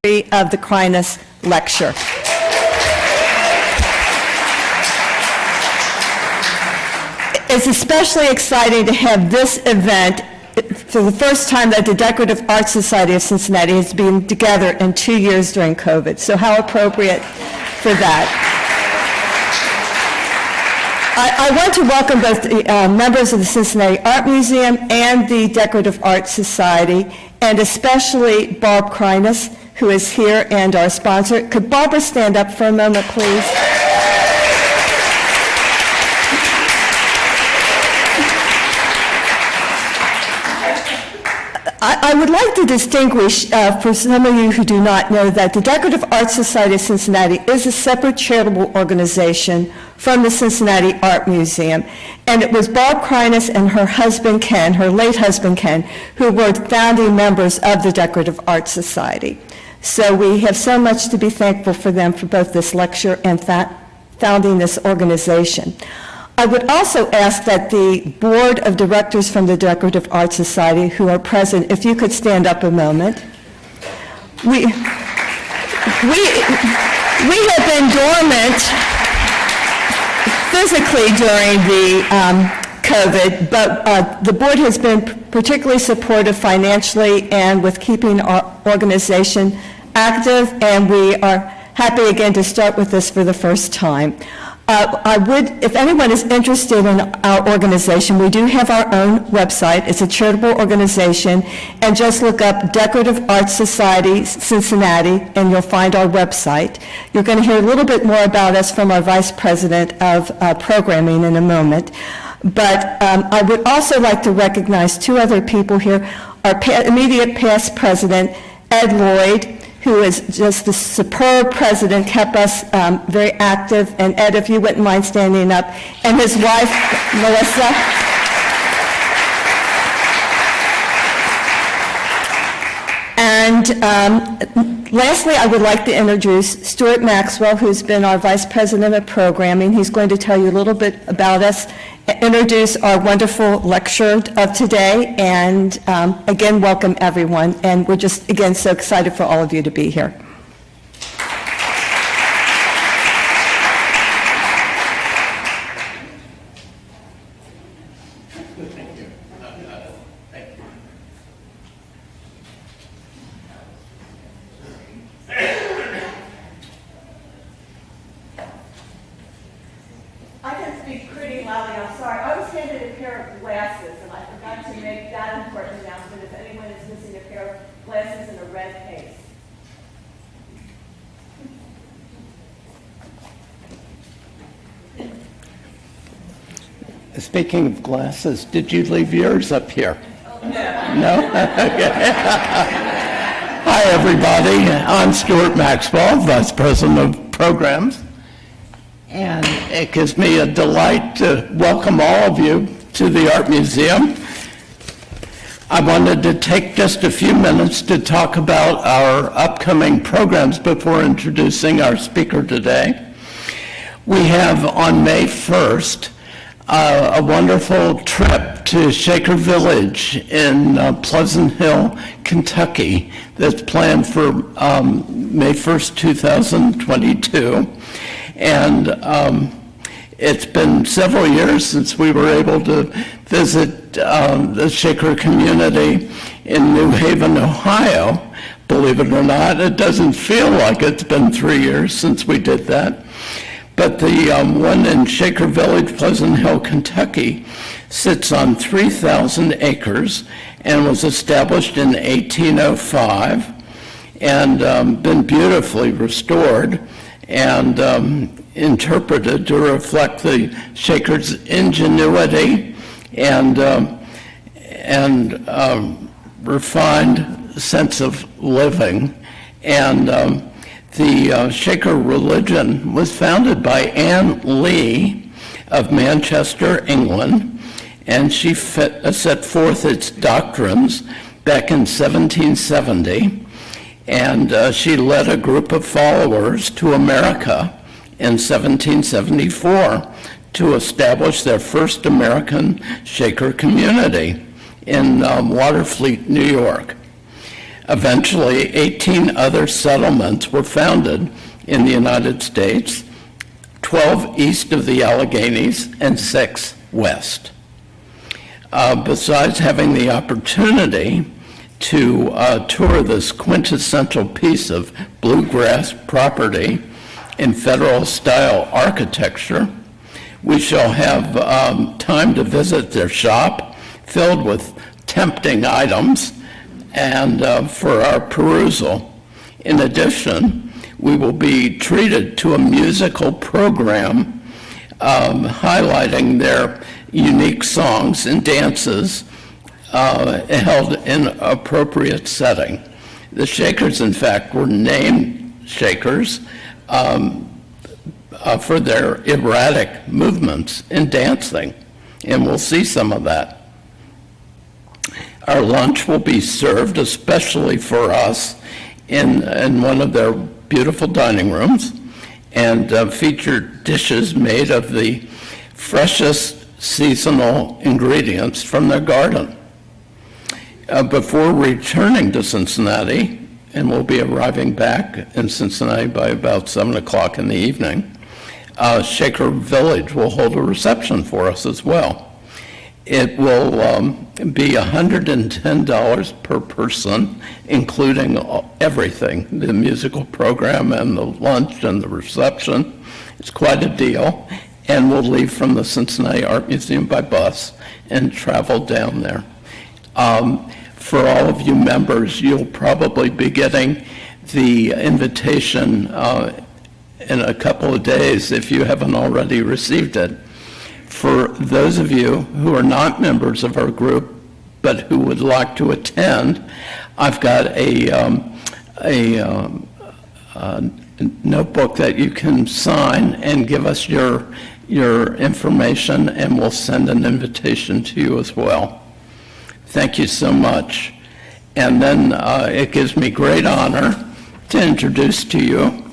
of the Kreines lecture. It's especially exciting to have this event for the first time that the Decorative Art Society of Cincinnati has been together in 2 years during COVID. So how appropriate for that. I want to welcome both the members of the Cincinnati Art Museum and the Decorative Art Society, and especially Barb Kreines, who is here and our sponsor. Could Barbara stand up for a moment, please? I would like to distinguish, for some of you who do not know, that the Decorative Art Society of Cincinnati is a separate charitable organization from the Cincinnati Art Museum. And it was Barb Kreines and her husband, Ken, her late husband, Ken, who were founding members of the Decorative Art Society. So we have so much to be thankful for them for both this lecture and founding this organization. I would also ask that the board of directors from the Decorative Art Society who are present, if you could stand up a moment. We have been dormant physically during the COVID, but the board has been particularly supportive financially and with keeping our organization active, and we are happy again to start with this for the first time. I would, if anyone is interested in our organization, we do have our own website. It's a charitable organization, and just look up Decorative Art Society Cincinnati, and you'll find our website. You're going to hear a little bit more about us from our Vice President of Programming in a moment. But I would also like to recognize two other people here. Our immediate past president, Ed Lloyd, who is just the superb president, kept us very active. And Ed, if you wouldn't mind standing up, and his wife, Melissa. And lastly, I would like to introduce Stewart Maxwell, who's been our Vice President of Programming. He's going to tell you a little bit about us, introduce our wonderful lecture of today, and again, welcome everyone. And we're just, again, so excited for all of you to be here. Speaking of glasses, did you leave yours up here? No? Okay. Hi, everybody. I'm Stewart Maxwell, Vice President of Programs. And it gives me a delight to welcome all of you to the Art Museum. I wanted to take just a few minutes to talk about our upcoming programs before introducing our speaker today. We have on May 1st, a wonderful trip to Shaker Village in Pleasant Hill, Kentucky, that's planned for May 1st, 2022. And it's been several years since we were able to visit the Shaker community in New Haven, Ohio. Believe it or not, it doesn't feel like it's been 3 years since we did that. But the one in Shaker Village, Pleasant Hill, Kentucky, sits on 3,000 acres and was established in 1805 and been beautifully restored and interpreted to reflect the Shaker's ingenuity and refined sense of living. And the Shaker religion was founded by Anne Lee of Manchester, England, and she set forth its doctrines back in 1770, and she led a group of followers to America in 1774 to establish their first American Shaker community in Waterfleet, New York. Eventually, 18 other settlements were founded in the United States, 12 east of the Alleghenies and 6 west. Besides having the opportunity to tour this quintessential piece of bluegrass property in federal-style architecture, we shall have time to visit their shop filled with tempting items and for our perusal. In addition, we will be treated to a musical program highlighting their unique songs and dances held in appropriate setting. The Shakers, in fact, were named Shakers for their erratic movements in dancing, and we'll see some of that. Our lunch will be served especially for us in one of their beautiful dining rooms and feature dishes made of the freshest seasonal ingredients from their garden. Before returning to Cincinnati, and we'll be arriving back in Cincinnati by about 7 o'clock in the evening, Shaker Village will hold a reception for us as well. It will be $110 per person, including everything, the musical program and the lunch and the reception. It's quite a deal. And we'll leave from the Cincinnati Art Museum by bus and travel down there. For all of you members, you'll probably be getting the invitation in a couple of days if you haven't already received it. For those of you who are not members of our group but who would like to attend, I've got a notebook that you can sign and give us your information, and we'll send an invitation to you as well. Thank you so much. And then it gives me great honor to introduce to you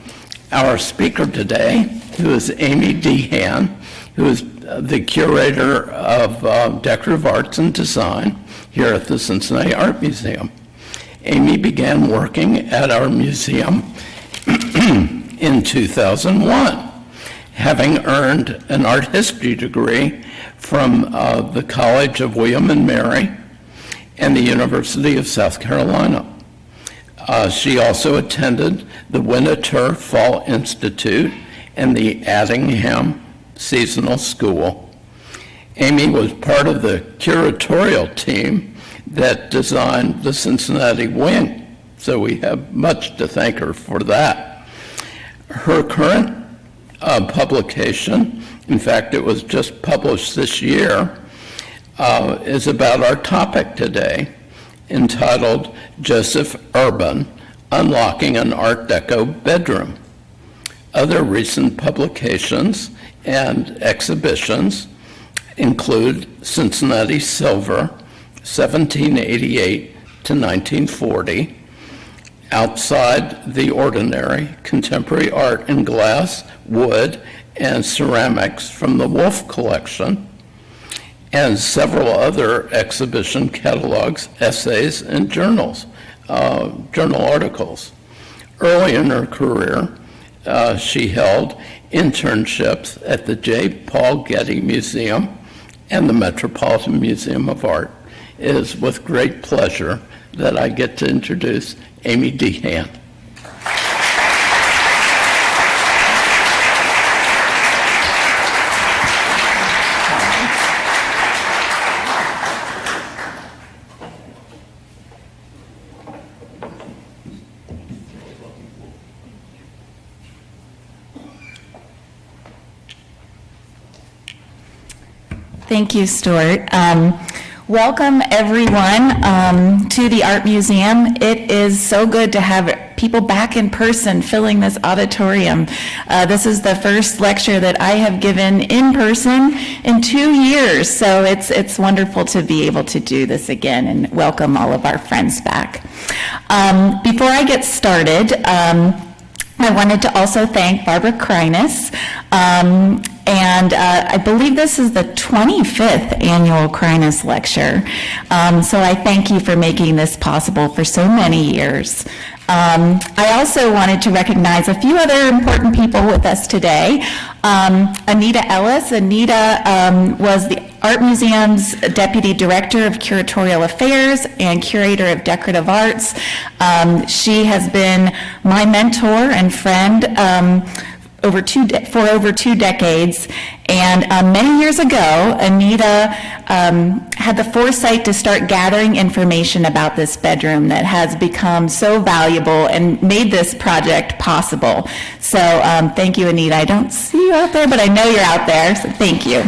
our speaker today, who is Amy Dehan, who is the curator of decorative arts and design here at the Cincinnati Art Museum. Amy began working at our museum in 2001, having earned an art history degree from the College of William and Mary and the University of South Carolina. She also attended the Winterthur Fall Institute and the Addingham Seasonal School. Amy was part of the curatorial team that designed the Cincinnati wing, so we have much to thank her for that. Her current publication, in fact, it was just published this year, is about our topic today, entitled Joseph Urban, Unlocking an Art Deco Bedroom. Other recent publications and exhibitions include Cincinnati Silver, 1788 to 1940, Outside the Ordinary, Contemporary Art in Glass, Wood, and Ceramics from the Wolf Collection, and several other exhibition catalogs, essays, and journal articles. Early in her career, she held internships at the J. Paul Getty Museum and the Metropolitan Museum of Art. It is with great pleasure that I get to introduce Amy Dehan. Thank you, Stewart. Welcome, everyone, to the Art Museum. It is so good to have people back in person filling this auditorium. This is the first lecture that I have given in person in 2 years, so it's wonderful to be able to do this again and welcome all of our friends back. Before I get started, I wanted to also thank Barbara Kreines. And I believe this is the 25th annual Kreines Lecture. So I thank you for making this possible for so many years. I also wanted to recognize a few other important people with us today. Anita Ellis. Anita was the Art Museum's Deputy Director of Curatorial Affairs and Curator of Decorative Arts. She has been my mentor and friend for over 2 decades. And many years ago, Anita had the foresight to start gathering information about this bedroom that has become so valuable and made this project possible. So thank you, Anita. I don't see you out there, but I know you're out there, so thank you.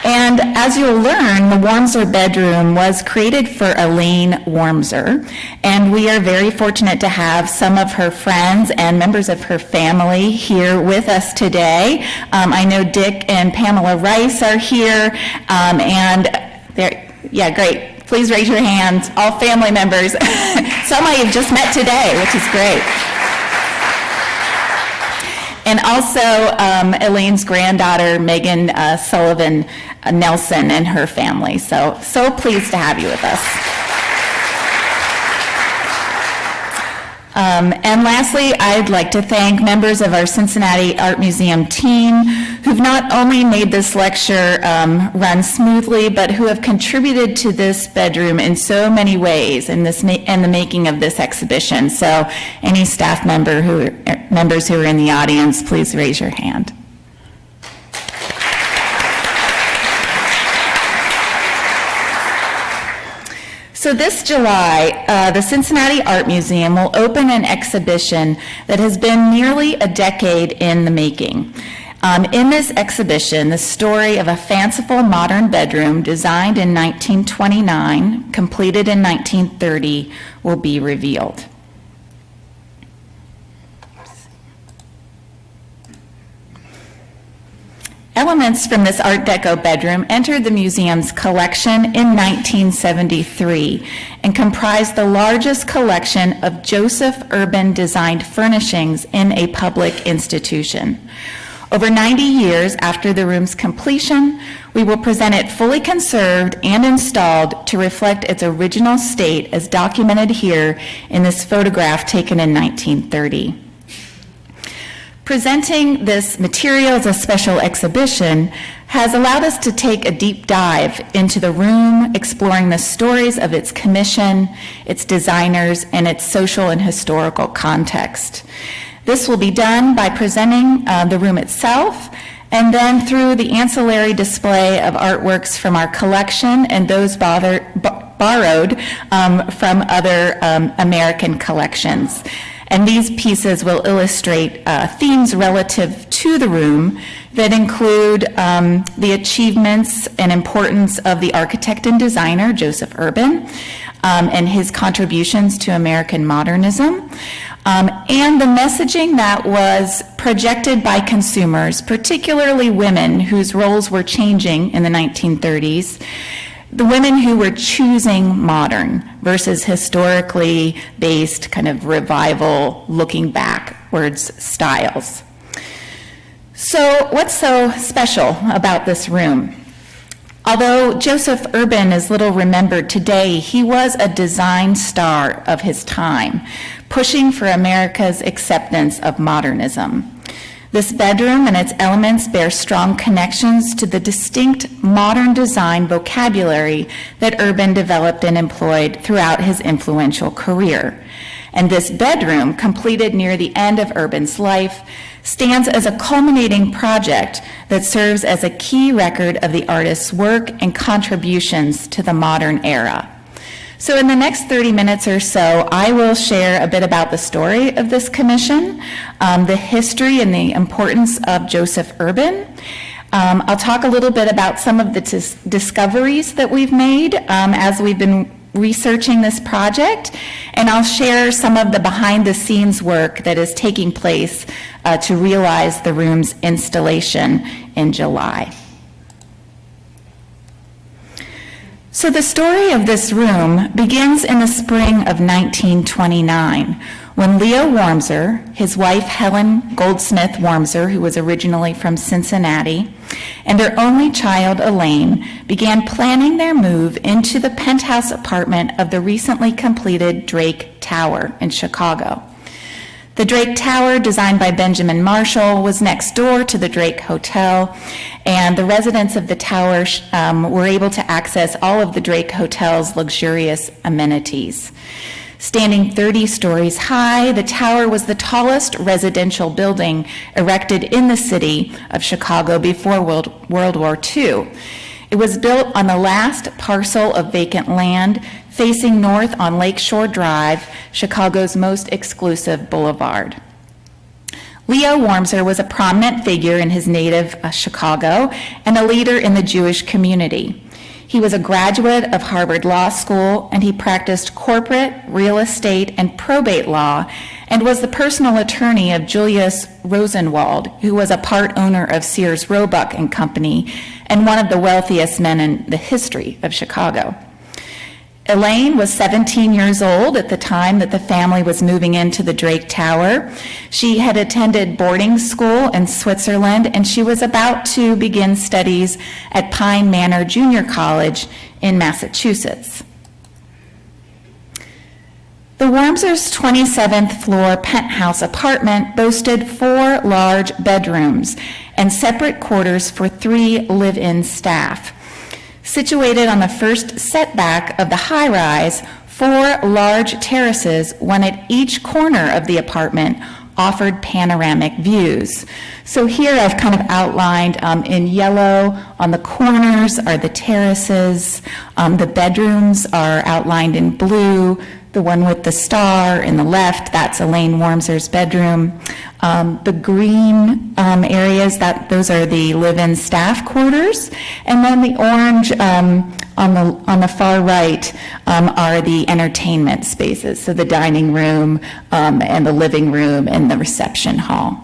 And as you'll learn, the Wormser bedroom was created for Elaine Wormser, and we are very fortunate to have some of her friends and members of her family here with us today. I know Dick and Pamela Rice are here, and they're, yeah, great. Please raise your hands, all family members. Some I have just met today, which is great. And also Elaine's granddaughter, Megan Sullivan Nelson, and her family. So pleased to have you with us. And lastly, I'd like to thank members of our Cincinnati Art Museum team who've not only made this lecture run smoothly, but who have contributed to this bedroom in so many ways in the making of this exhibition. So any staff members who are in the audience, please raise your hand. So this July, the Cincinnati Art Museum will open an exhibition that has been nearly a decade in the making. In this exhibition, the story of a fanciful modern bedroom designed in 1929, completed in 1930, will be revealed. Elements from this Art Deco bedroom entered the museum's collection in 1973 and comprised the largest collection of Joseph Urban designed furnishings in a public institution. Over 90 years after the room's completion, we will present it fully conserved and installed to reflect its original state as documented here in this photograph taken in 1930. Presenting this material as a special exhibition has allowed us to take a deep dive into the room, exploring the stories of its commission, its designers, and its social and historical context. This will be done by presenting the room itself, and then through the ancillary display of artworks from our collection and those borrowed from other American collections. And these pieces will illustrate themes relative to the room that include the achievements and importance of the architect and designer, Joseph Urban, and his contributions to American modernism, and the messaging that was projected by consumers, particularly women whose roles were changing in the 1930s, the women who were choosing modern versus historically based kind of revival, looking backwards styles. So what's so special about this room? Although Joseph Urban is little remembered today, he was a design star of his time, pushing for America's acceptance of modernism. This bedroom and its elements bear strong connections to the distinct modern design vocabulary that Urban developed and employed throughout his influential career. And this bedroom, completed near the end of Urban's life, stands as a culminating project that serves as a key record of the artist's work and contributions to the modern era. So in the next 30 minutes or so, I will share a bit about the story of this commission, the history and the importance of Joseph Urban. I'll talk a little bit about some of the discoveries that we've made as we've been researching this project, and I'll share some of the behind-the-scenes work that is taking place to realize the room's installation in July. So the story of this room begins in the spring of 1929, when Leo Wormser, his wife Helen Goldsmith Wormser, who was originally from Cincinnati, and their only child Elaine began planning their move into the penthouse apartment of the recently completed Drake Tower in Chicago. The Drake Tower, designed by Benjamin Marshall, was next door to the Drake Hotel, and the residents of the tower were able to access all of the Drake Hotel's luxurious amenities. Standing 30 stories high, the tower was the tallest residential building erected in the city of Chicago before World War II. It was built on the last parcel of vacant land facing north on Lakeshore Drive, Chicago's most exclusive boulevard. Leo Wormser was a prominent figure in his native Chicago and a leader in the Jewish community. He was a graduate of Harvard Law School, and he practiced corporate, real estate, and probate law, and was the personal attorney of Julius Rosenwald, who was a part owner of Sears Roebuck and Company, and one of the wealthiest men in the history of Chicago. Elaine was 17 years old at the time that the family was moving into the Drake Tower. She had attended boarding school in Switzerland, and she was about to begin studies at Pine Manor Junior College in Massachusetts. The Wormsers' 27th floor penthouse apartment boasted 4 large bedrooms and separate quarters for 3 live-in staff. Situated on the first setback of the high-rise, 4 large terraces, one at each corner of the apartment, offered panoramic views. So here I've kind of outlined in yellow on the corners are the terraces, the bedrooms are outlined in blue, the one with the star in the left, that's Elaine Wormser's bedroom. The green areas, those are the live-in staff quarters, and then the orange on the far right are the entertainment spaces, so the dining room and the living room and the reception hall.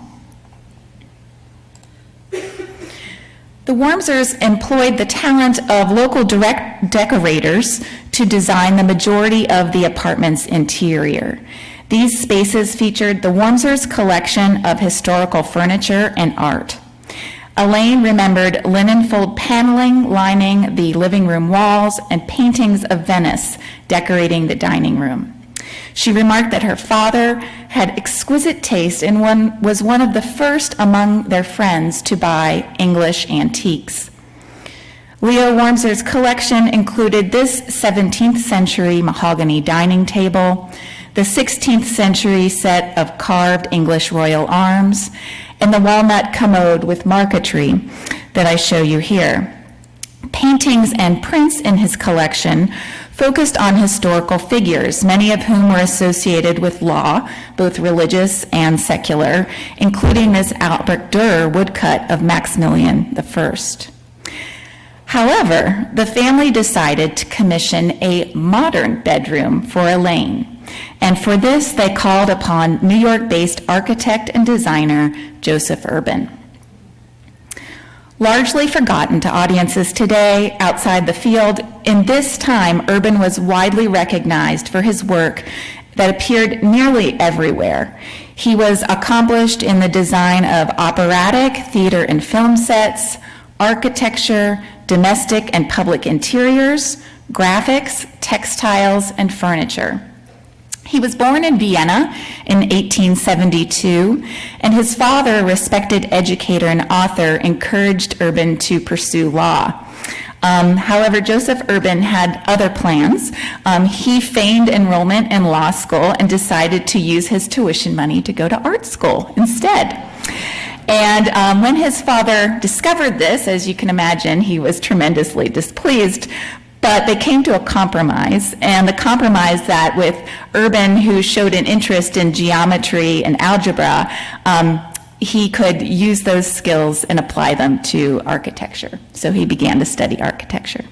The Wormsers employed the talent of local decorators to design the majority of the apartment's interior. These spaces featured the Wormsers' collection of historical furniture and art. Elaine remembered linen-fold paneling lining the living room walls and paintings of Venice decorating the dining room. She remarked that her father had exquisite taste and was one of the first among their friends to buy English antiques. Leo Wormser's collection included this 17th century mahogany dining table, the 16th century set of carved English royal arms, and the walnut commode with marquetry that I show you here. Paintings and prints in his collection focused on historical figures, many of whom were associated with law, both religious and secular, including this Albert Durr woodcut of Maximilian I. However, the family decided to commission a modern bedroom for Elaine, and for this they called upon New York-based architect and designer Joseph Urban. Largely forgotten to audiences today outside the field, in this time Urban was widely recognized for his work that appeared nearly everywhere. He was accomplished in the design of operatic, theater and film sets, architecture, domestic and public interiors, graphics, textiles, and furniture. He was born in Vienna in 1872, and his father, a respected educator and author, encouraged Urban to pursue law. However, Joseph Urban had other plans. He feigned enrollment in law school and decided to use his tuition money to go to art school instead. And when his father discovered this, as you can imagine, he was tremendously displeased. But they came to a compromise, and the compromise that with Urban, who showed an interest in geometry and algebra, he could use those skills and apply them to architecture. So he began to study architecture.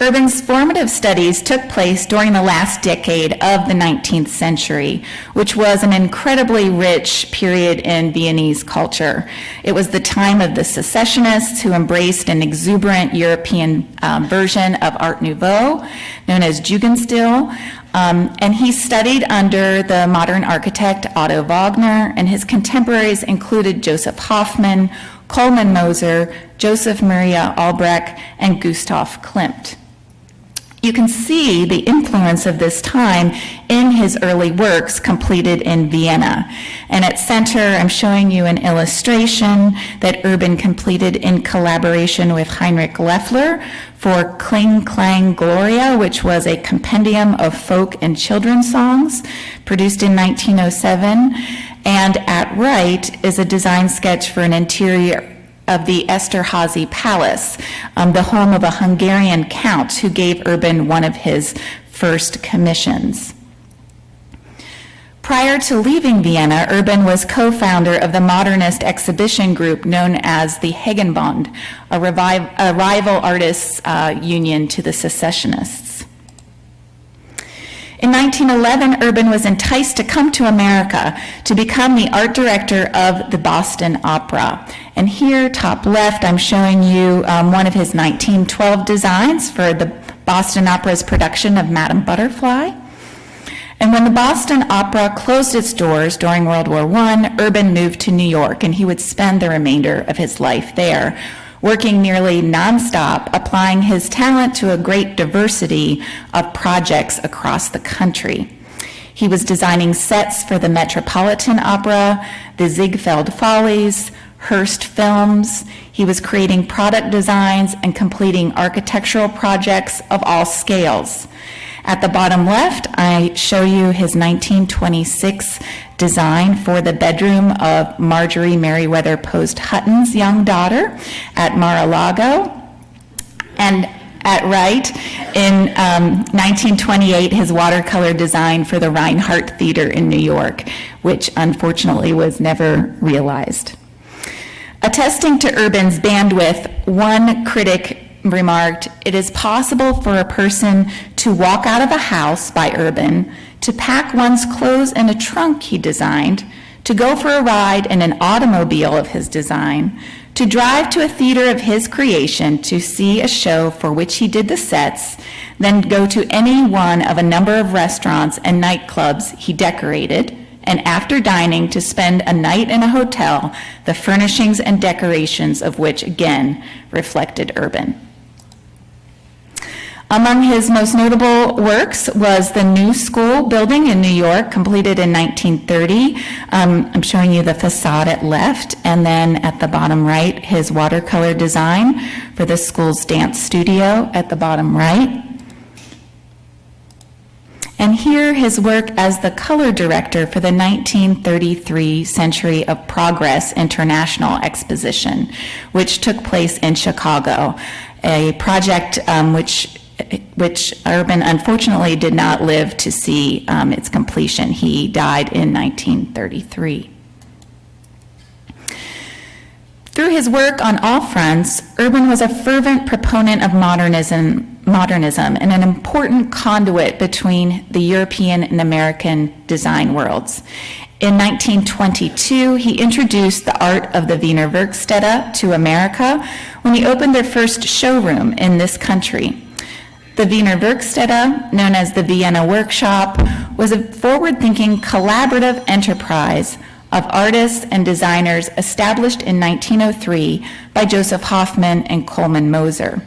Urban's formative studies took place during the last decade of the 19th century, which was an incredibly rich period in Viennese culture. It was the time of the secessionists who embraced an exuberant European version of Art Nouveau, known as Jugendstil, and he studied under the modern architect Otto Wagner, and his contemporaries included Joseph Hoffmann, Coleman Moser, Joseph Maria Albrecht, and Gustav Klimt. You can see the influence of this time in his early works completed in Vienna. And at center, I'm showing you an illustration that Urban completed in collaboration with Heinrich Loeffler for Kling Klang Gloria, which was a compendium of folk and children's songs produced in 1907. And at right is a design sketch for an interior of the Esterházy Palace, the home of a Hungarian count who gave Urban one of his first commissions. Prior to leaving Vienna, Urban was co-founder of the modernist exhibition group known as the Hegenbond, a rival artists' union to the secessionists. In 1911, Urban was enticed to come to America to become the art director of the Boston Opera. And here, top left, I'm showing you one of his 1912 designs for the Boston Opera's production of Madame Butterfly. And when the Boston Opera closed its doors during World War I, Urban moved to New York, and he would spend the remainder of his life there, working nearly nonstop, applying his talent to a great diversity of projects across the country. He was designing sets for the Metropolitan Opera, the Ziegfeld Follies, Hearst Films. He was creating product designs and completing architectural projects of all scales. At the bottom left, I show you his 1926 design for the bedroom of Marjorie Merriweather Post Hutton's young daughter at Mar-a-Lago. And at right, in 1928, his watercolor design for the Reinhardt Theater in New York, which unfortunately was never realized. Attesting to Urban's bandwidth, one critic remarked, "It is possible for a person to walk out of a house by Urban, to pack one's clothes in a trunk he designed, to go for a ride in an automobile of his design, to drive to a theater of his creation to see a show for which he did the sets, then go to any one of a number of restaurants and nightclubs he decorated, and after dining to spend a night in a hotel, the furnishings and decorations of which again reflected Urban." Among his most notable works was the New School building in New York, completed in 1930. I'm showing you the facade at left, and then at the bottom right, his watercolor design for the school's dance studio at the bottom right. And here his work as the color director for the 1933 Century of Progress International Exposition, which took place in Chicago, a project which Urban unfortunately did not live to see its completion. He died in 1933. Through his work on all fronts, Urban was a fervent proponent of modernism and an important conduit between the European and American design worlds. In 1922, he introduced the art of the Wiener Werkstätte to America when he opened their first showroom in this country. The Wiener Werkstätte, known as the Vienna Workshop, was a forward-thinking collaborative enterprise of artists and designers established in 1903 by Joseph Hoffmann and Coleman Moser.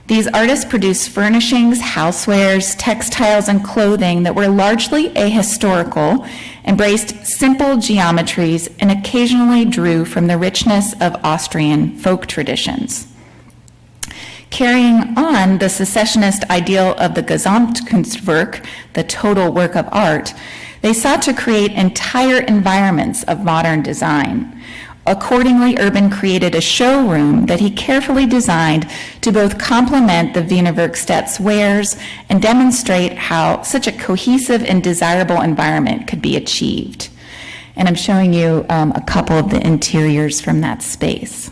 These artists produced furnishings, housewares, textiles, and clothing that were largely ahistorical, embraced simple geometries, and occasionally drew from the richness of Austrian folk traditions. Carrying on the secessionist ideal of the Gesamtkunstwerk, the total work of art, they sought to create entire environments of modern design. Accordingly, Urban created a showroom that he carefully designed to both complement the Wiener Werkstätte's wares and demonstrate how such a cohesive and desirable environment could be achieved. And I'm showing you a couple of the interiors from that space.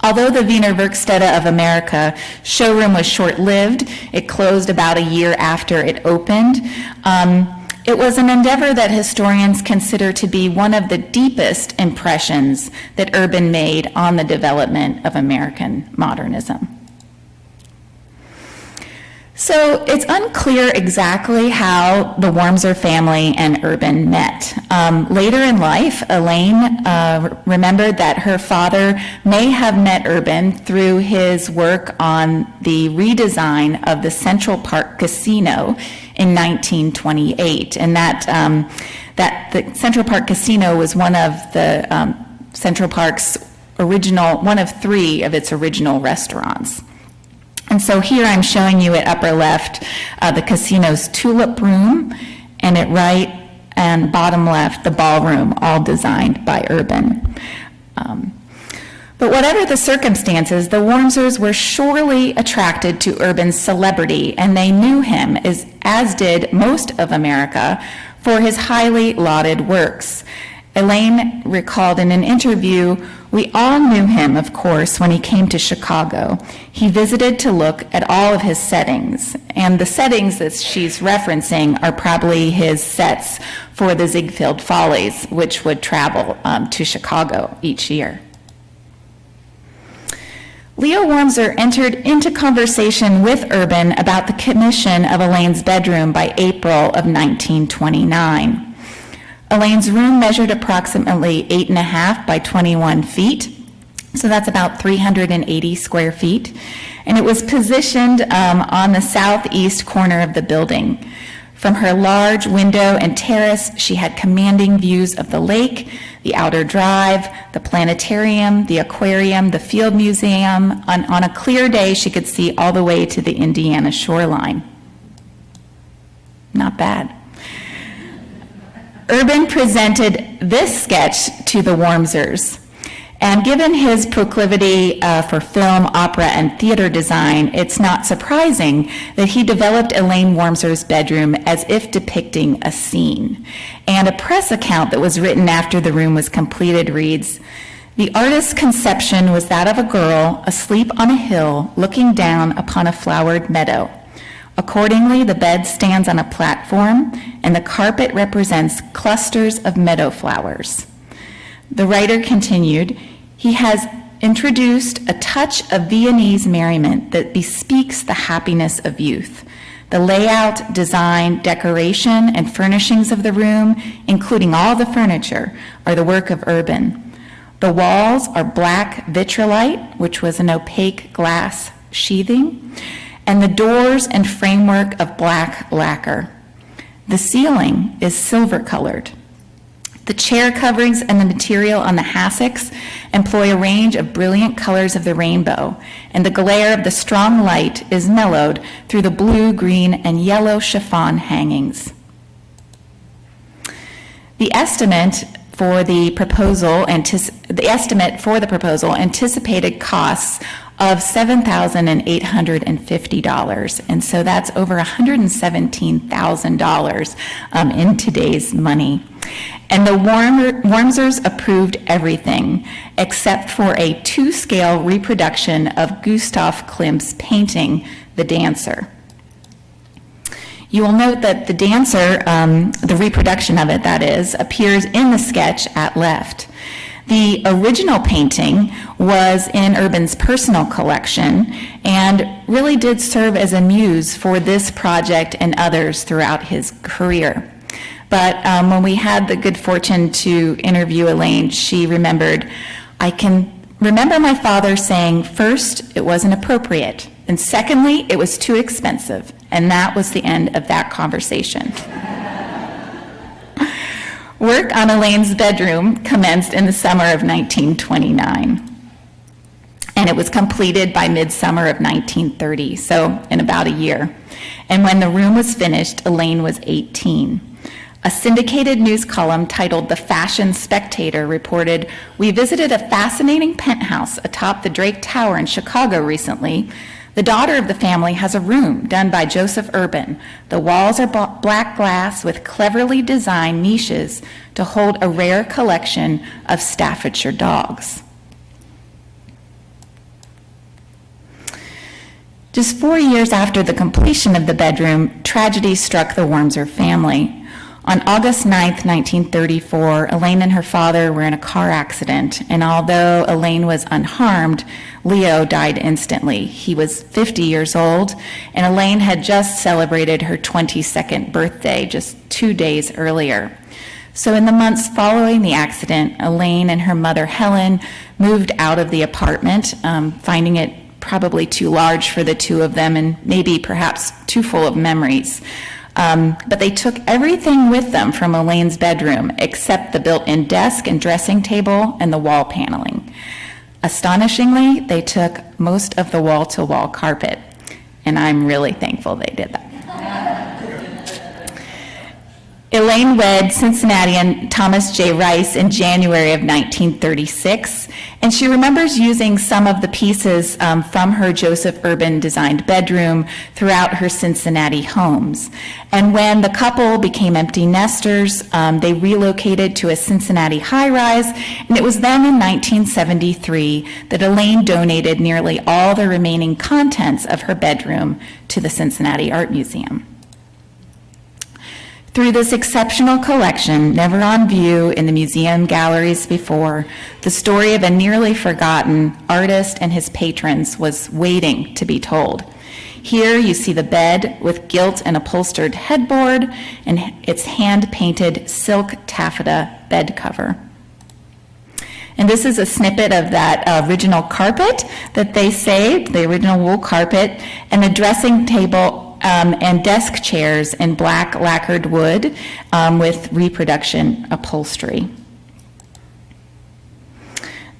Although the Wiener Werkstätte of America showroom was short-lived, it closed about a year after it opened. It was an endeavor that historians consider to be one of the deepest impressions that Urban made on the development of American modernism. So it's unclear exactly how the Wormser family and Urban met. Later in life, Elaine remembered that her father may have met Urban through his work on the redesign of the Central Park Casino in 1928, and that the Central Park Casino was one of the Central Park's one of three of its original restaurants. And so here I'm showing you at upper left the casino's tulip room, and at right and bottom left the ballroom, all designed by Urban. But whatever the circumstances, the Wormsers were surely attracted to Urban's celebrity, and they knew him, as did most of America, for his highly lauded works. Elaine recalled in an interview, "We all knew him, of course, when he came to Chicago. He visited to look at all of his settings." And the settings that she's referencing are probably his sets for the Ziegfeld Follies, which would travel to Chicago each year. Leo Wormser entered into conversation with Urban about the commission of Elaine's bedroom by April of 1929. Elaine's room measured approximately 8.5 by 21 feet, so that's about 380 square feet, and it was positioned on the southeast corner of the building. From her large window and terrace, she had commanding views of the lake, the outer drive, the planetarium, the aquarium, the field museum. On a clear day, she could see all the way to the Indiana shoreline. Not bad. Urban presented this sketch to the Wormsers, and given his proclivity for film, opera, and theater design, it's not surprising that he developed Elaine Wormser's bedroom as if depicting a scene. And a press account that was written after the room was completed reads, "The artist's conception was that of a girl asleep on a hill looking down upon a flowered meadow. Accordingly, the bed stands on a platform, and the carpet represents clusters of meadow flowers." The writer continued, "He has introduced a touch of Viennese merriment that bespeaks the happiness of youth. The layout, design, decoration, and furnishings of the room, including all the furniture, are the work of Urban. The walls are black vitrolite, which was an opaque glass sheathing, and the doors and framework of black lacquer. The ceiling is silver-colored. The chair coverings and the material on the hassocks employ a range of brilliant colors of the rainbow, and the glare of the strong light is mellowed through the blue, green, and yellow chiffon hangings." The estimate for the proposal anticipated costs of $7,850, and so that's over $117,000 in today's money. And the Wormsers approved everything except for a 2-scale reproduction of Gustav Klimt's painting, The Dancer. You will note that the dancer, the reproduction of it, that is, appears in the sketch at left. The original painting was in Urban's personal collection and really did serve as a muse for this project and others throughout his career. But when we had the good fortune to interview Elaine, she remembered, "I can remember my father saying, first, it wasn't appropriate, and secondly, it was too expensive, and that was the end of that conversation." Work on Elaine's bedroom commenced in the summer of 1929, and it was completed by midsummer of 1930, so in about a year. And when the room was finished, Elaine was 18. A syndicated news column titled The Fashion Spectator reported, "We visited a fascinating penthouse atop the Drake Tower in Chicago recently. The daughter of the family has a room done by Joseph Urban. The walls are black glass with cleverly designed niches to hold a rare collection of Staffordshire dogs." Just 4 years after the completion of the bedroom, tragedy struck the Wormser family. On August 9th, 1934, Elaine and her father were in a car accident, and although Elaine was unharmed, Leo died instantly. He was 50 years old, and Elaine had just celebrated her 22nd birthday just 2 days earlier. So in the months following the accident, Elaine and her mother, Helen, moved out of the apartment, finding it probably too large for the two of them and maybe perhaps too full of memories. But they took everything with them from Elaine's bedroom except the built-in desk and dressing table and the wall paneling. Astonishingly, they took most of the wall-to-wall carpet, and I'm really thankful they did that. Elaine wed Cincinnatian Thomas J. Rice in January of 1936, and she remembers using some of the pieces from her Joseph Urban designed bedroom throughout her Cincinnati homes. And when the couple became empty nesters, they relocated to a Cincinnati high-rise, and it was then in 1973 that Elaine donated nearly all the remaining contents of her bedroom to the Cincinnati Art Museum. Through this exceptional collection, never on view in the museum galleries before, the story of a nearly forgotten artist and his patrons was waiting to be told. Here you see the bed with gilt and upholstered headboard and its hand-painted silk taffeta bed cover. And this is a snippet of that original carpet that they saved, the original wool carpet, and the dressing table and desk chairs in black lacquered wood with reproduction upholstery.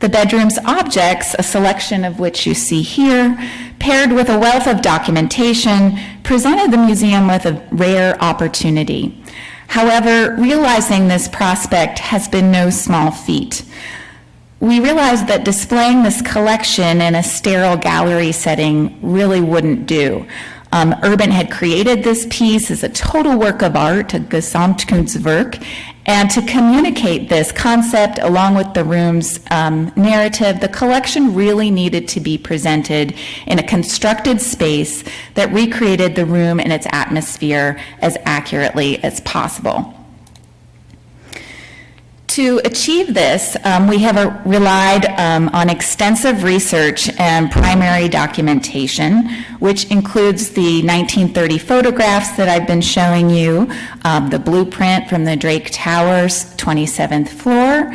The bedroom's objects, a selection of which you see here, paired with a wealth of documentation, presented the museum with a rare opportunity. However, realizing this prospect has been no small feat. We realized that displaying this collection in a sterile gallery setting really wouldn't do. Urban had created this piece as a total work of art, a Gesamtkunstwerk, and to communicate this concept along with the room's narrative, the collection really needed to be presented in a constructed space that recreated the room and its atmosphere as accurately as possible. To achieve this, we have relied on extensive research and primary documentation, which includes the 1930 photographs that I've been showing you, the blueprint from the Drake Tower's 27th floor,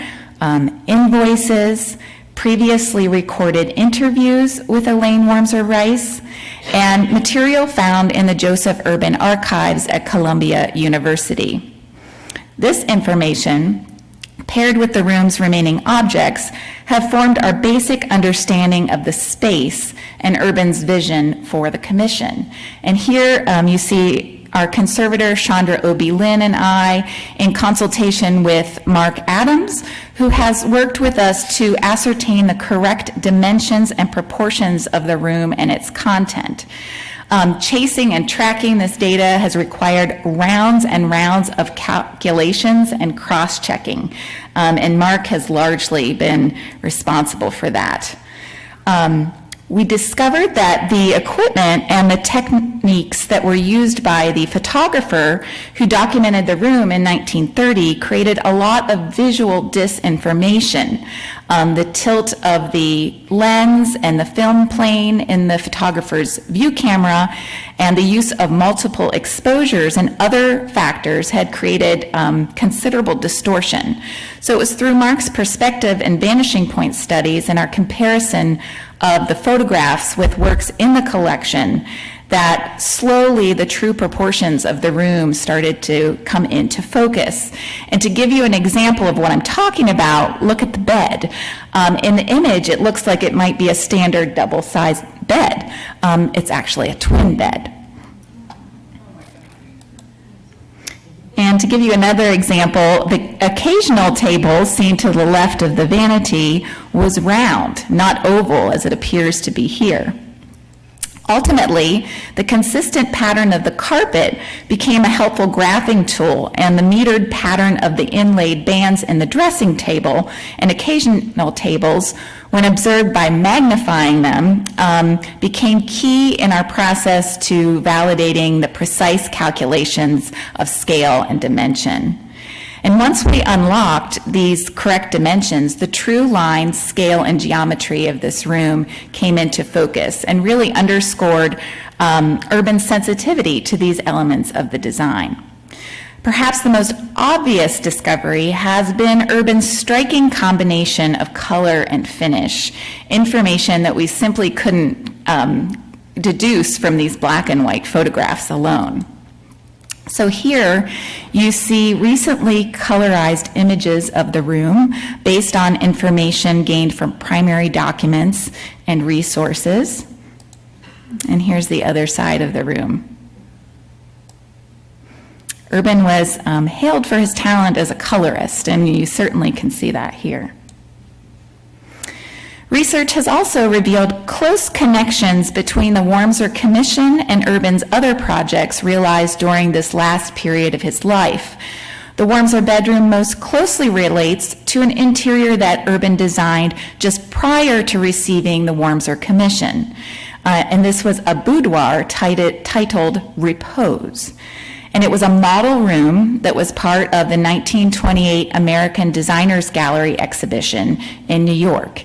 invoices, previously recorded interviews with Elaine Wormser Rice, and material found in the Joseph Urban archives at Columbia University. This information, paired with the room's remaining objects, have formed our basic understanding of the space and Urban's vision for the commission. And here you see our conservator, Chandra Obi-Lin, and I, in consultation with Mark Adams, who has worked with us to ascertain the correct dimensions and proportions of the room and its content. Chasing and tracking this data has required rounds and rounds of calculations and cross-checking, and Mark has largely been responsible for that. We discovered that the equipment and the techniques that were used by the photographer who documented the room in 1930 created a lot of visual disinformation. The tilt of the lens and the film plane in the photographer's view camera and the use of multiple exposures and other factors had created considerable distortion. So it was through Mark's perspective and vanishing point studies and our comparison of the photographs with works in the collection that slowly the true proportions of the room started to come into focus. And to give you an example of what I'm talking about, look at the bed. In the image, it looks like it might be a standard double-sized bed. It's actually a twin bed. And to give you another example, the occasional table seen to the left of the vanity was round, not oval as it appears to be here. Ultimately, the consistent pattern of the carpet became a helpful graphing tool, and the metered pattern of the inlaid bands in the dressing table and occasional tables, when observed by magnifying them, became key in our process to validating the precise calculations of scale and dimension. And once we unlocked these correct dimensions, the true line, scale, and geometry of this room came into focus and really underscored urban sensitivity to these elements of the design. Perhaps the most obvious discovery has been Urban's striking combination of color and finish, information that we simply couldn't deduce from these black and white photographs alone. So here you see recently colorized images of the room based on information gained from primary documents and resources. And here's the other side of the room. Urban was hailed for his talent as a colorist, and you certainly can see that here. Research has also revealed close connections between the Wormser Commission and Urban's other projects realized during this last period of his life. The Wormser bedroom most closely relates to an interior that Urban designed just prior to receiving the Wormser Commission. And this was a boudoir titled Repose. And it was a model room that was part of the 1928 American Designers Gallery exhibition in New York.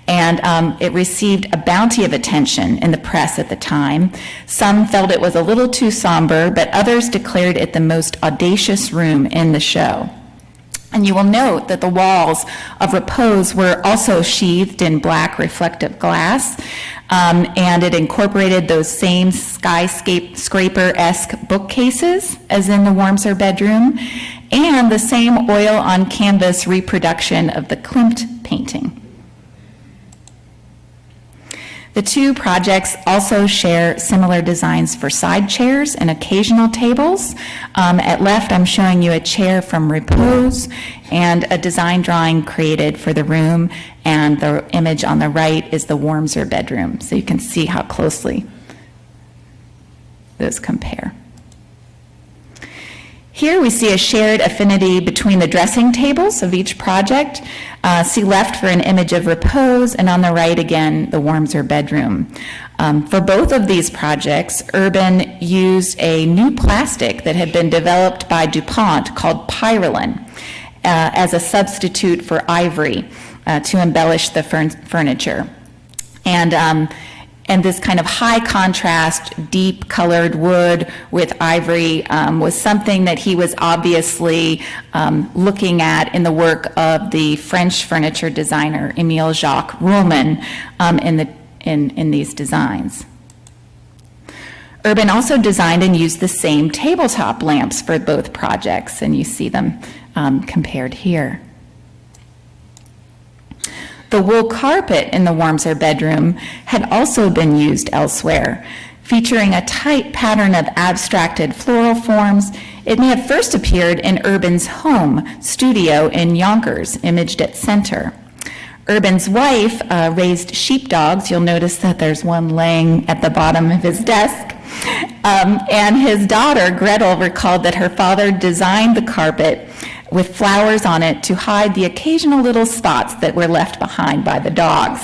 And it received a bounty of attention in the press at the time. Some felt it was a little too somber, but others declared it the most audacious room in the show. And you will note that the walls of Repose were also sheathed in black reflective glass, and it incorporated those same skyscraper-esque bookcases as in the Wormser bedroom, and the same oil-on-canvas reproduction of the Klimt painting. The two projects also share similar designs for side chairs and occasional tables. At left, I'm showing you a chair from Repose and a design drawing created for the room, and the image on the right is the Wormser bedroom. So you can see how closely those compare. Here we see a shared affinity between the dressing tables of each project. See left for an image of Repose, and on the right again, the Wormser bedroom. For both of these projects, Urban used a new plastic that had been developed by DuPont called Pyralin as a substitute for ivory to embellish the furniture. And this kind of high contrast, deep colored wood with ivory was something that he was obviously looking at in the work of the French furniture designer Émile Jacques Rouleman in these designs. Urban also designed and used the same tabletop lamps for both projects, and you see them compared here. The wool carpet in the Wormser bedroom had also been used elsewhere. Featuring a tight pattern of abstracted floral forms, it may have first appeared in Urban's home studio in Yonkers, imaged at center. Urban's wife raised sheepdogs. You'll notice that there's one laying at the bottom of his desk. And his daughter, Gretel, recalled that her father designed the carpet with flowers on it to hide the occasional little spots that were left behind by the dogs.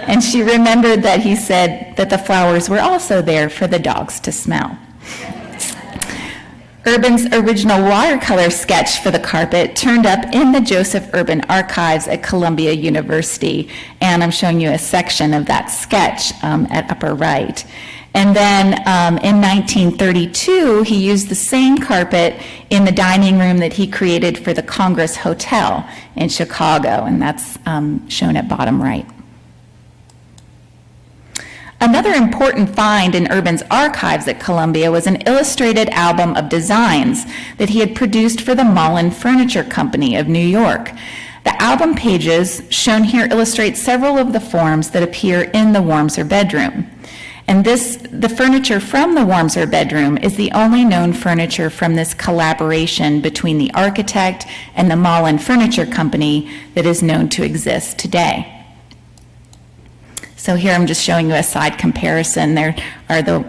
And she remembered that he said that the flowers were also there for the dogs to smell. Urban's original watercolor sketch for the carpet turned up in the Joseph Urban archives at Columbia University, and I'm showing you a section of that sketch at upper right. And then in 1932, he used the same carpet in the dining room that he created for the Congress Hotel in Chicago, and that's shown at bottom right. Another important find in Urban's archives at Columbia was an illustrated album of designs that he had produced for the Mullen Furniture Company of New York. The album pages shown here illustrate several of the forms that appear in the Wormser bedroom. And the furniture from the Wormser bedroom is the only known furniture from this collaboration between the architect and the Mullen Furniture Company that is known to exist today. So here I'm just showing you a side comparison. There are the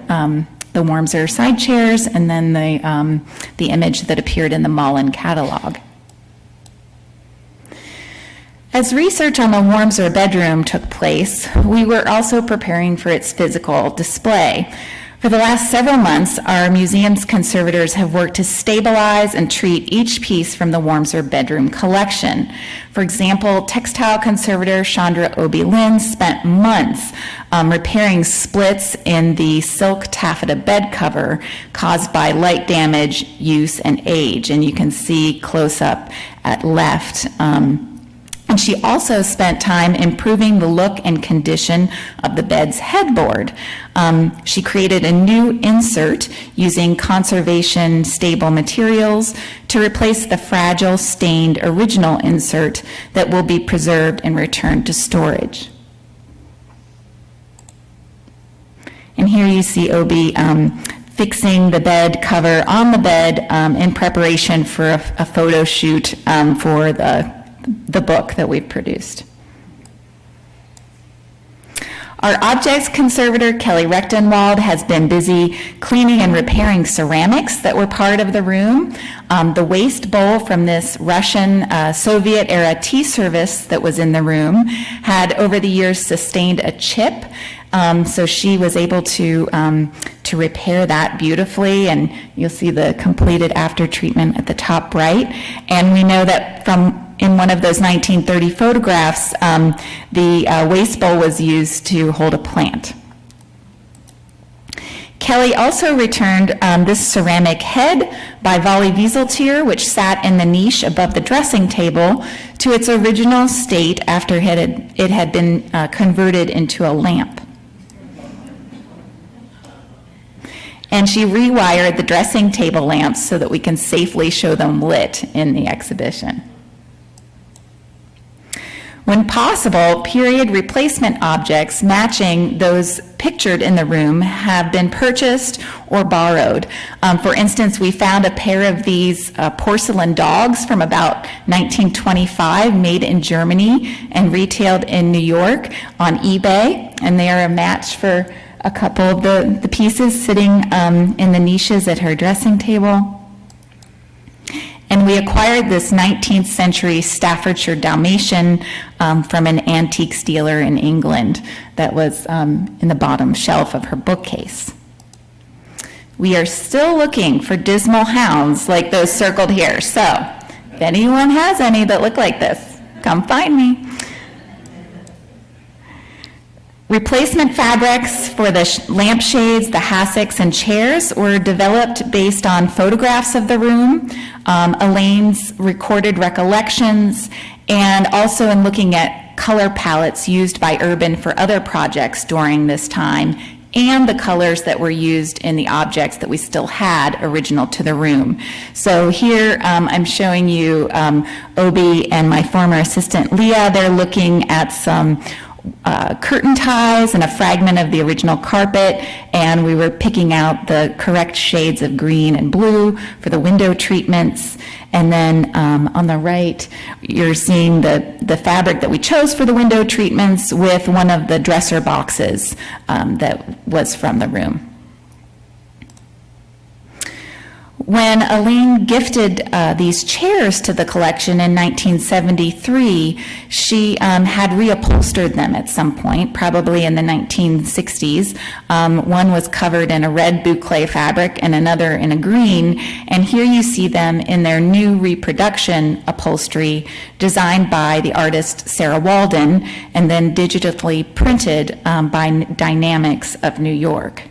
Wormser side chairs, and then the image that appeared in the Mullen catalog. As research on the Wormser bedroom took place, we were also preparing for its physical display. For the last several months, our museum's conservators have worked to stabilize and treat each piece from the Wormser bedroom collection. For example, textile conservator Chandra Obi-Lin spent months repairing splits in the silk taffeta bed cover caused by light damage, use, and age. And you can see close up at left. And she also spent time improving the look and condition of the bed's headboard. She created a new insert using conservation stable materials to replace the fragile, stained original insert that will be preserved and returned to storage. And here you see Obi fixing the bed cover on the bed in preparation for a photo shoot for the book that we've produced. Our objects conservator, Kelly Rechtenwald, has been busy cleaning and repairing ceramics that were part of the room. The waste bowl from this Russian Soviet-era tea service that was in the room had over the years sustained a chip, so she was able to repair that beautifully, and you'll see the completed after treatment at the top right. And we know that in one of those 1930 photographs, the waste bowl was used to hold a plant. Kelly also returned this ceramic head by Wally Wieseltier, which sat in the niche above the dressing table, to its original state after it had been converted into a lamp. And she rewired the dressing table lamps so that we can safely show them lit in the exhibition. When possible, period replacement objects matching those pictured in the room have been purchased or borrowed. For instance, we found a pair of these porcelain dogs from about 1925, made in Germany and retailed in New York on eBay, and they are a match for a couple of the pieces sitting in the niches at her dressing table. And we acquired this 19th century Staffordshire Dalmatian from an antiques dealer in England that was in the bottom shelf of her bookcase. We are still looking for dismal hounds like those circled here. So if anyone has any that look like this, come find me. Replacement fabrics for the lampshades, the hassocks, and chairs were developed based on photographs of the room, Elaine's recorded recollections, and also in looking at color palettes used by Urban for other projects during this time, and the colors that were used in the objects that we still had original to the room. So here I'm showing you Obi and my former assistant Leah. They're looking at some curtain ties and a fragment of the original carpet, and we were picking out the correct shades of green and blue for the window treatments. And then on the right, you're seeing the fabric that we chose for the window treatments with one of the dresser boxes that was from the room. When Elaine gifted these chairs to the collection in 1973, she had reupholstered them at some point, probably in the 1960s. One was covered in a red boucle fabric and another in a green, and here you see them in their new reproduction upholstery designed by the artist Sarah Walden and then digitally printed by Dynamics of New York.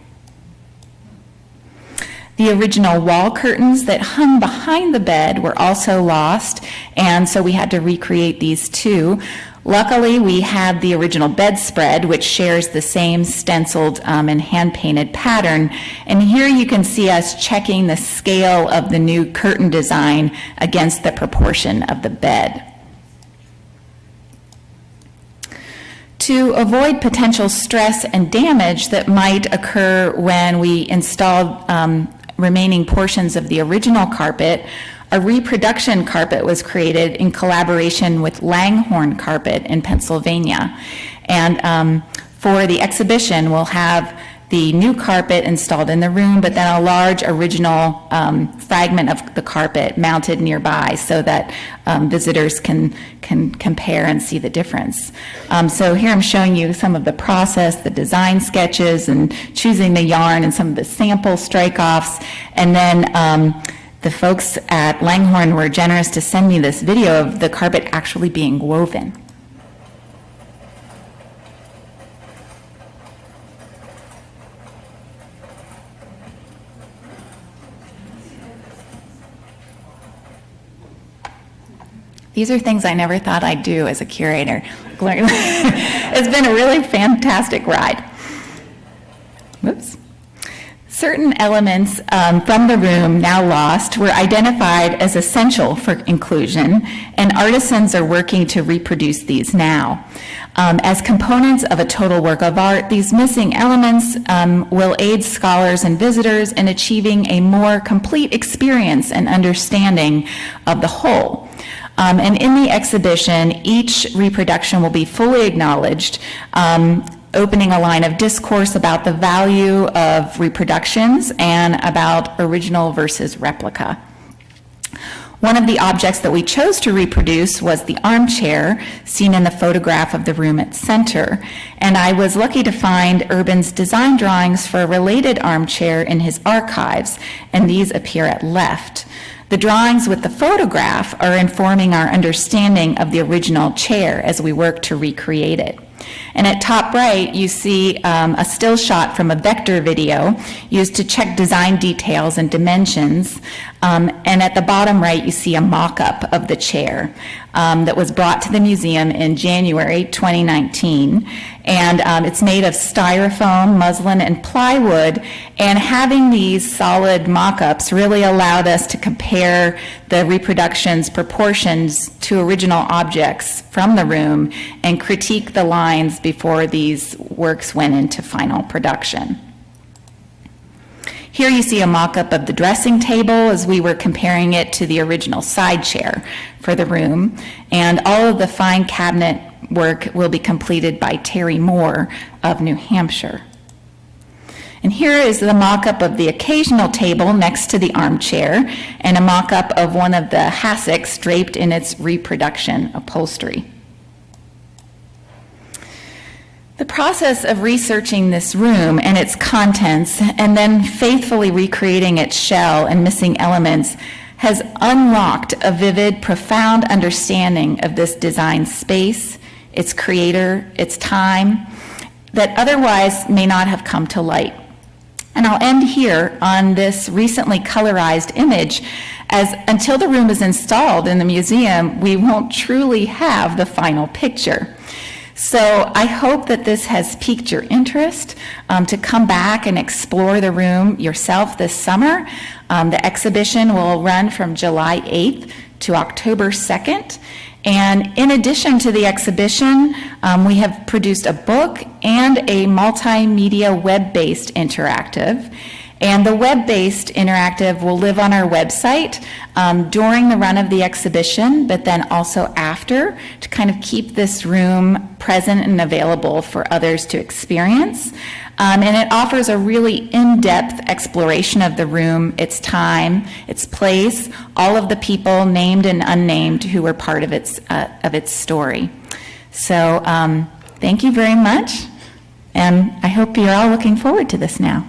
The original wall curtains that hung behind the bed were also lost, and so we had to recreate these too. Luckily, we had the original bedspread, which shares the same stenciled and hand-painted pattern. And here you can see us checking the scale of the new curtain design against the proportion of the bed. To avoid potential stress and damage that might occur when we installed remaining portions of the original carpet, a reproduction carpet was created in collaboration with Langhorne Carpet in Pennsylvania. And For the exhibition, we'll have the new carpet installed in the room, but then a large original fragment of the carpet mounted nearby so that visitors can compare and see the difference. So here I'm showing you some of the process, the design sketches, and choosing the yarn and some of the sample strike-offs. And then the folks at Langhorne were generous to send me this video of the carpet actually being woven. These are things I never thought I'd do as a curator. It's been a really fantastic ride. Whoops. Certain elements from the room, now lost, were identified as essential for inclusion, and artisans are working to reproduce these now. As components of a total work of art, these missing elements will aid scholars and visitors in achieving a more complete experience and understanding of the whole. And in the exhibition, each reproduction will be fully acknowledged, opening a line of discourse about the value of reproductions and about original versus replica. One of the objects that we chose to reproduce was the armchair seen in the photograph of the room at center. And I was lucky to find Urban's design drawings for a related armchair in his archives, and these appear at left. The drawings with the photograph are informing our understanding of the original chair as we work to recreate it. And at top right, you see a still shot from a vector video used to check design details and dimensions. And at the bottom right, you see a mock-up of the chair that was brought to the museum in January 2019. And it's made of styrofoam, muslin, and plywood. And having these solid mock-ups really allowed us to compare the reproduction's proportions to original objects from the room and critique the lines before these works went into final production. Here you see a mock-up of the dressing table as we were comparing it to the original side chair for the room, and all of the fine cabinet work will be completed by Terry Moore of New Hampshire. And here is the mock-up of the occasional table next to the armchair and a mock-up of one of the hassocks draped in its reproduction upholstery. The process of researching this room and its contents and then faithfully recreating its shell and missing elements has unlocked a vivid, profound understanding of this design space, its creator, its time, that otherwise may not have come to light. And I'll end here on this recently colorized image, as until the room is installed in the museum, we won't truly have the final picture. So I hope that this has piqued your interest to come back and explore the room yourself this summer. The exhibition will run from July 8th to October 2nd. And in addition to the exhibition, we have produced a book and a multimedia web-based interactive. And the web-based interactive will live on our website during the run of the exhibition, but then also after, to kind of keep this room present and available for others to experience. And it offers a really in-depth exploration of the room, its time, its place, all of the people named and unnamed who were part of its story. So thank you very much, and I hope you're all looking forward to this now.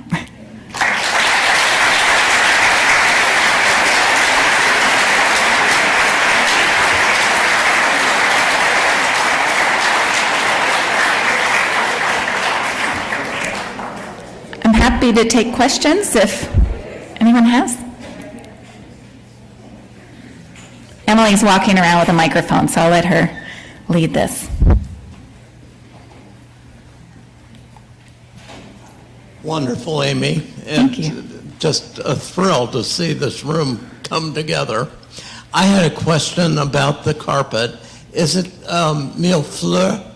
I'm happy to take questions if anyone has. Emily's walking around with a microphone, so I'll let her lead this. Wonderful, Amy. Thank you. And just a thrill to see this room come together. I had a question about the carpet. Is it Mille Fleurs,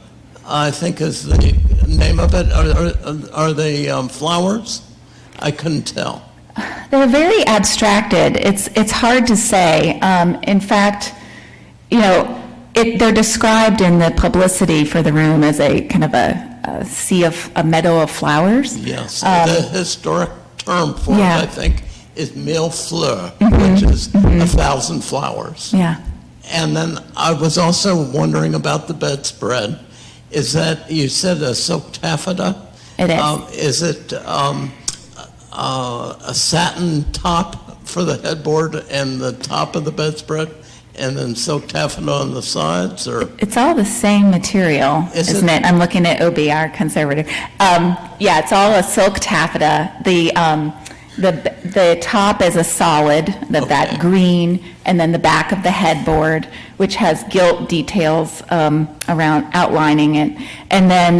I think is the name of it? Are they flowers? I couldn't tell. They're very abstracted. It's hard to say. In fact, you know, they're described in the publicity for the room as a kind of a a meadow of flowers. Yes, the historic term for yeah. it, I think, is mille fleurs, which is 1,000 flowers. Yeah. And then I was also wondering about the bedspread. Is that, you said a silk taffeta? It is. Is it a satin top for the headboard and the top of the bedspread, and then silk taffeta on the sides, or? It's all the same material, isn't it? I'm looking at OBR conservative. Yeah, it's all a silk taffeta. The top is a solid, that green, and then the back of the headboard, which has gilt details around outlining it. And then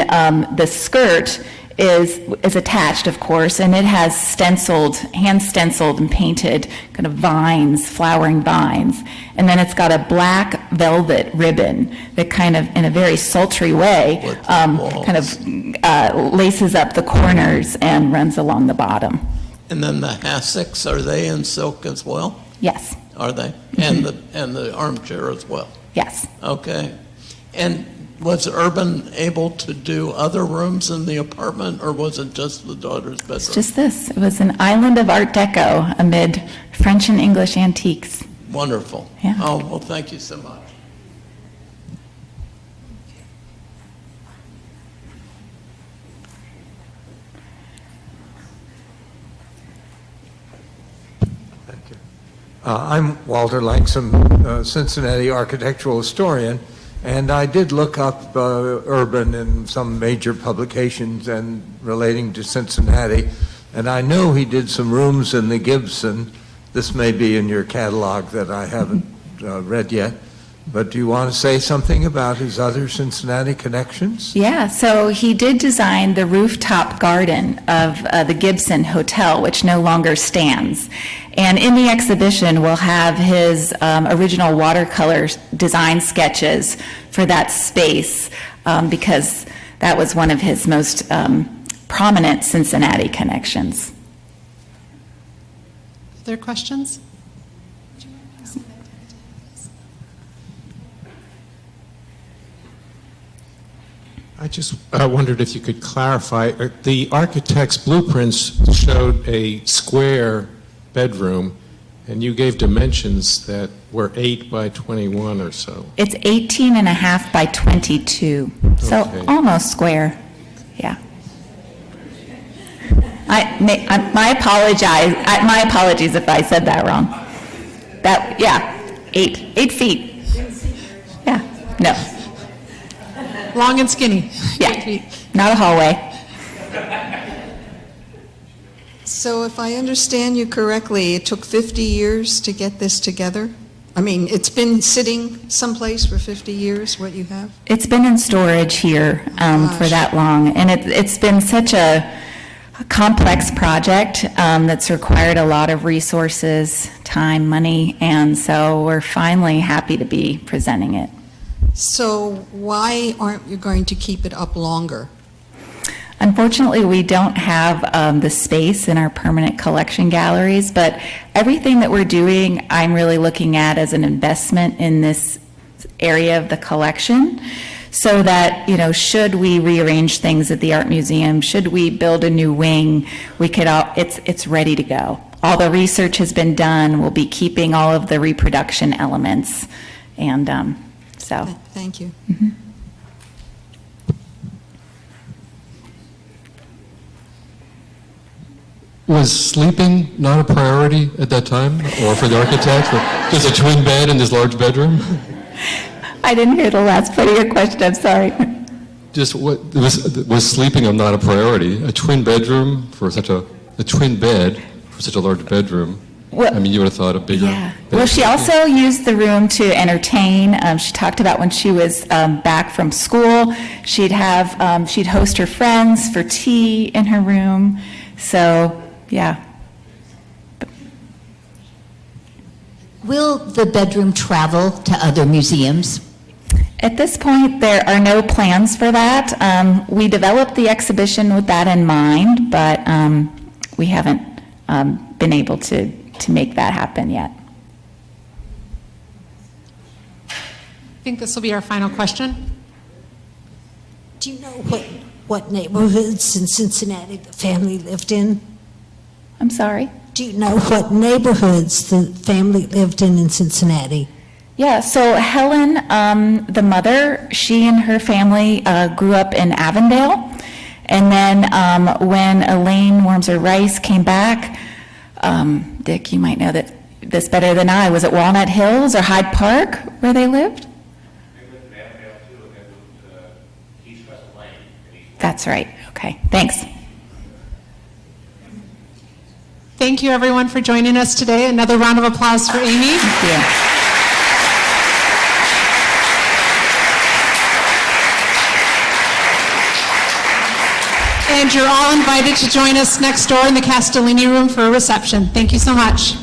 the skirt is attached, of course, and it has hand stenciled and painted kind of vines, flowering vines. And then it's got a black velvet ribbon that kind of, in a very sultry way, kind of laces up the corners and runs along the bottom. And then the hassocks, are they in silk as well? Yes. Are they? And the armchair as well? Yes. Okay. And was Urban able to do other rooms in the apartment, or was it just the daughter's bedroom? It's just this. It was an island of Art Deco amid French and English antiques. Wonderful. Yeah. Oh, well, thank you so much. Thank you. I'm Walter Langston, Cincinnati architectural historian, and I did look up Urban in some major publications and relating to Cincinnati, and I know he did some rooms in the Gibson. This may be in your catalog that I haven't read yet, but do you want to say something about his other Cincinnati connections? Yeah, so he did design the rooftop garden of the Gibson Hotel, which no longer stands. And in the exhibition, we'll have his original watercolor design sketches for that space, because that was one of his most prominent Cincinnati connections. Other questions? I just wondered if you could clarify. The architect's blueprints showed a square bedroom, and you gave dimensions that were 8 by 21 or so. It's 18 and a half by 22, so Okay. almost square, yeah. My apologies if I said that wrong. That, yeah, 8 feet. Yeah, no, Long and skinny. yeah, not a hallway. So if I understand you correctly, it took 50 years to get this together? I mean, it's been sitting someplace for 50 years, what you have? It's been in storage here for that long, and it's been such a complex project that's required a lot of resources, time, money, and so we're finally happy to be presenting it. So why aren't you going to keep it up longer? Unfortunately, we don't have the space in our permanent collection galleries, but everything that we're doing, I'm really looking at as an investment in this area of the collection, so that, you know, should we rearrange things at the Art Museum, should we build a new wing, we could it's ready to go. All the research has been done. We'll be keeping all of the reproduction elements, and so. Thank you. Mm-hmm. Was sleeping not a priority at that time, or for the architect? Just a twin bed in this large bedroom? I didn't hear the last part of your question, I'm sorry. Just what was sleeping not a priority? A twin bedroom for such a twin bed for such a large bedroom? Well, I mean, you would have thought a bigger. Yeah. bed. Well, she also used the room to entertain. She talked about when she was back from school, she'd host her friends for tea in her room. So, yeah. Will the bedroom travel to other museums? At this point, there are no plans for that. We developed the exhibition with that in mind, but we haven't been able to make that happen yet. I think this will be our final question. Do you know what what neighborhoods in Cincinnati the family lived in? I'm sorry? Do you know what neighborhoods the family lived in Cincinnati? Yeah, so Helen, the mother, she and her family grew up in Avondale. And then when Elaine Wormser Rice came back, Dick, you might know this better than I, was it Walnut Hills or Hyde Park where they lived? They lived in Avondale too, and they moved to East West Lane. That's right. Okay, thanks. Thank you, everyone, for joining us today. Another round of applause for Amy. Thank you. And you're all invited to join us next door in the Castellini Room for a reception. Thank you so much.